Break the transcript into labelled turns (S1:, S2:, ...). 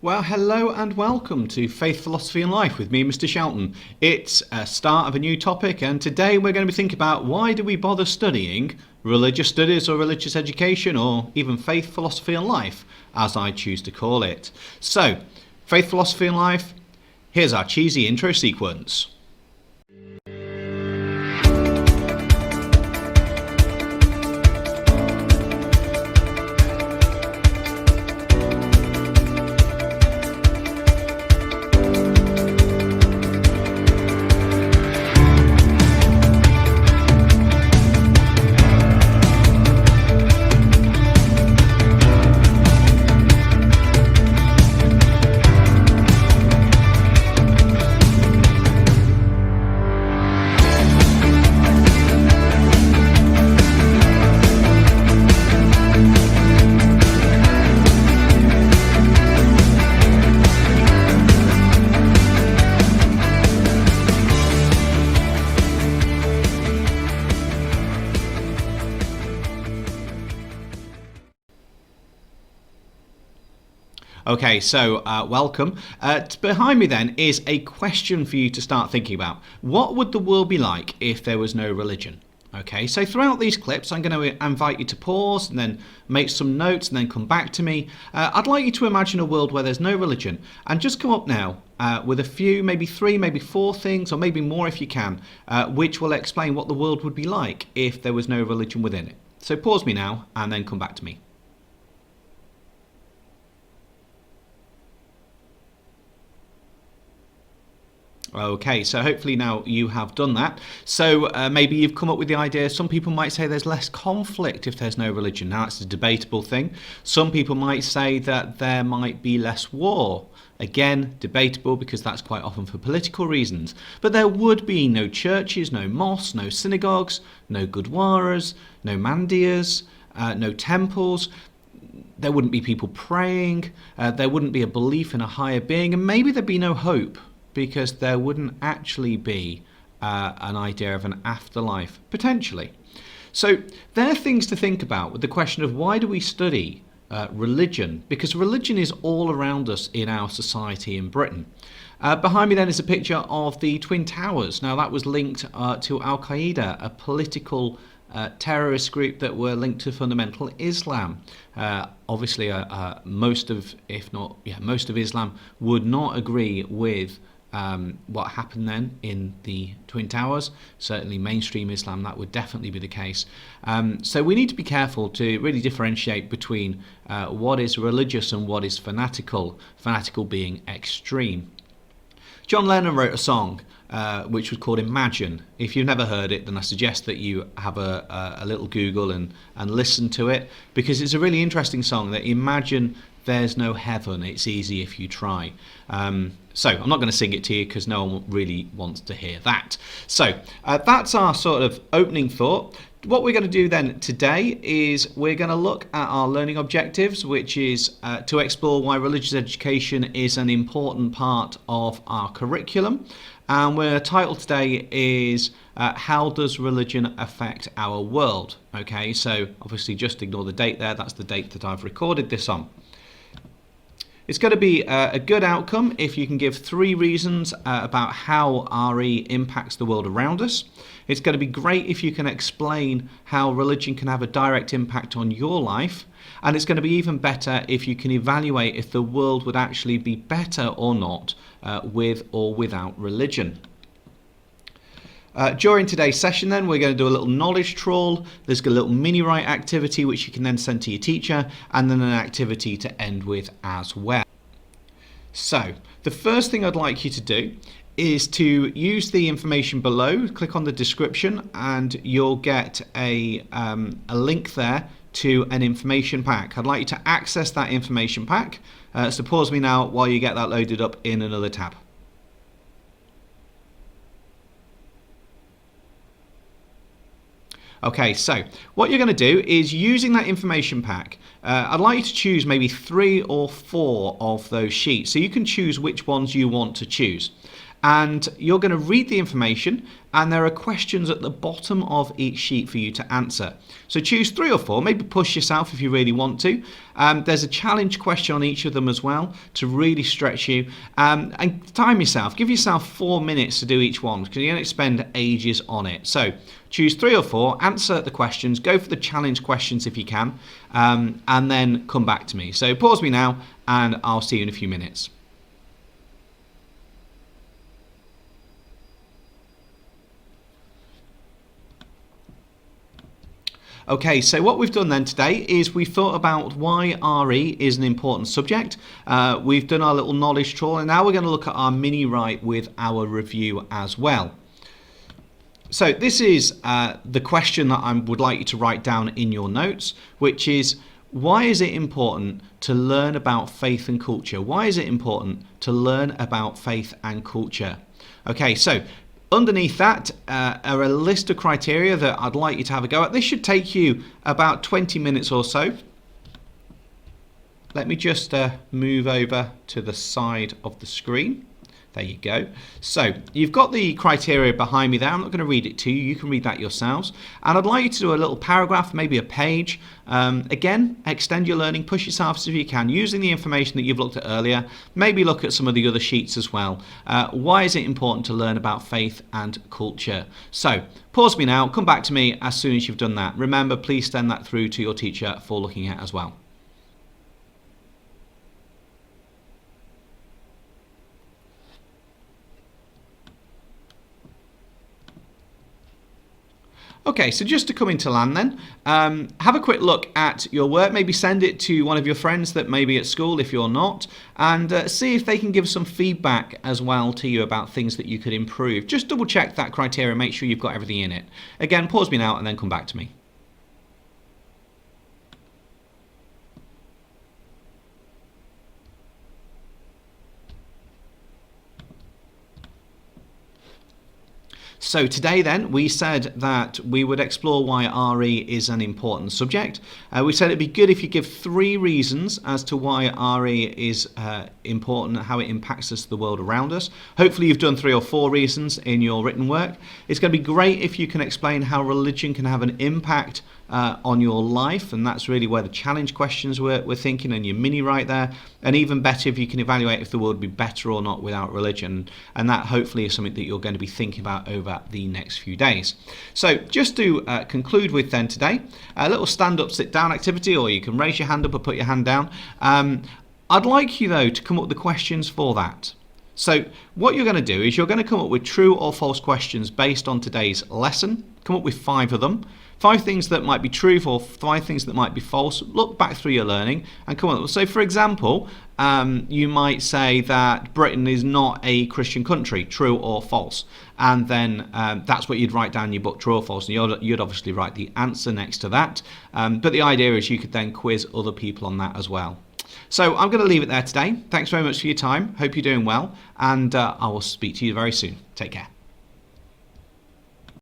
S1: Well, hello and welcome to Faith, Philosophy and Life with me, Mr. Shelton. It's a start of a new topic, and today we're going to be thinking about why do we bother studying religious studies or religious education, or even faith, philosophy and life, as I choose to call it. So, faith, philosophy and life, here's our cheesy intro sequence. Okay, so welcome. Behind me then is a question for you to start thinking about. What would the world be like if there was no religion? Okay, so throughout these clips, I'm going to invite you to pause and then make some notes and then come back to me. I'd like you to imagine a world where there's no religion and just come up now with a few, maybe three, maybe four things, or maybe more if you can, which will explain what the world would be like if there was no religion within it. So pause me now and then come back to me. Okay, so hopefully now you have done that. So maybe you've come up with the idea. Some people might say there's less conflict if there's no religion. Now, that's a debatable thing. Some people might say that there might be less war. Again, debatable, because that's quite often for political reasons. But there would be no churches, no mosques, no synagogues, no gurdwaras, no mandirs, no temples. There wouldn't be people praying. There wouldn't be a belief in a higher being. And maybe there'd be no hope, because there wouldn't actually be an idea of an afterlife, potentially. So there are things to think about with the question of why do we study religion? Because religion is all around us in our society in Britain. Behind me then is a picture of the Twin Towers. Now that was linked to Al-Qaeda, a political terrorist group that were linked to fundamental Islam. Obviously, most of Islam would not agree with what happened then in the Twin Towers. Certainly mainstream Islam, that would definitely be the case. So we need to be careful to really differentiate between what is religious and what is fanatical, fanatical being extreme. John Lennon wrote a song which was called Imagine. If you've never heard it, then I suggest that you have a little Google and listen to it, because it's a really interesting song. That imagine there's no heaven, it's easy if you try. So I'm not going to sing it to you because no one really wants to hear that. So that's our sort of opening thought. What we're going to do then today is we're going to look at our learning objectives, which is to explore why religious education is an important part of our curriculum. And our title today is How Does Religion Affect Our World? Okay, so obviously just ignore the date there. That's the date that I've recorded this on. It's going to be a good outcome if you can give 3 reasons about how RE impacts the world around us. It's going to be great if you can explain how religion can have a direct impact on your life. And it's going to be even better if you can evaluate if the world would actually be better or not with or without religion. During today's session then, we're going to do a little knowledge trawl. There's a little mini-write activity which you can then send to your teacher, and then an activity to end with as well. So the first thing I'd like you to do is to use the information below. Click on the description and you'll get a link there to an information pack. I'd like you to access that information pack. So pause me now while you get that loaded up in another tab. Okay, so what you're going to do is, using that information pack, I'd like you to choose maybe 3 or 4 of those sheets. So you can choose which ones you want to choose. And you're going to read the information, and there are questions at the bottom of each sheet for you to answer. So choose 3 or 4, maybe push yourself if you really want to. There's a challenge question on each of them as well to really stretch you. And time yourself. Give yourself 4 minutes to do each one because you're going to spend ages on it. So choose 3 or 4, answer the questions, go for the challenge questions if you can, and then come back to me. So pause me now and I'll see you in a few minutes. Okay, so what we've done then today is we've thought about why RE is an important subject. We've done our little knowledge trawl, and now we're going to look at our mini write with our review as well. So this is the question that I would like you to write down in your notes, which is, why is it important to learn about faith and culture? Why is it important to learn about faith and culture? Okay, so underneath that are a list of criteria that I'd like you to have a go at. This should take you about 20 minutes or so. Let me just move over to the side of the screen. There you go. So you've got the criteria behind me there. I'm not going to read it to you. You can read that yourselves. And I'd like you to do a little paragraph, maybe a page. Again, extend your learning, push yourselves if you can, using the information that you've looked at earlier. Maybe look at some of the other sheets as well. Why is it important to learn about faith and culture? So pause me now, come back to me as soon as you've done that. Remember, please send that through to your teacher for looking at as well. Okay, so just to come into land then, have a quick look at your work, maybe send it to one of your friends that may be at school if you're not, and see if they can give some feedback as well to you about things that you could improve. Just double check that criteria, make sure you've got everything in it. Again, pause me now and then come back to me. So today then, we said that we would explore why RE is an important subject. We said it'd be good if you give 3 reasons as to why RE is important and how it impacts us, the world around us. Hopefully you've done 3 or 4 reasons in your written work. It's going to be great if you can explain how religion can have an impact on your life, and that's really where the challenge questions we're thinking, and your mini right there. And even better if you can evaluate if the world would be better or not without religion, and that hopefully is something that you're going to be thinking about over the next few days. So just to conclude with then today, a little stand up sit down activity, or you can raise your hand up or put your hand down. I'd like you though to come up with the questions for that. So what you're going to do is you're going to come up with true or false questions based on today's lesson. Come up with 5 of them. 5 things that might be true or 5 things that might be false. Look back through your learning and come up. So for example, you might say that Britain is not a Christian country, true or false. And then that's what you'd write down in your book, true or false. And you'd obviously write the answer next to that. But the idea is you could then quiz other people on that as well. So I'm going to leave it there today. Thanks very much for your time. Hope you're doing well. And I will speak to you very soon. Take care.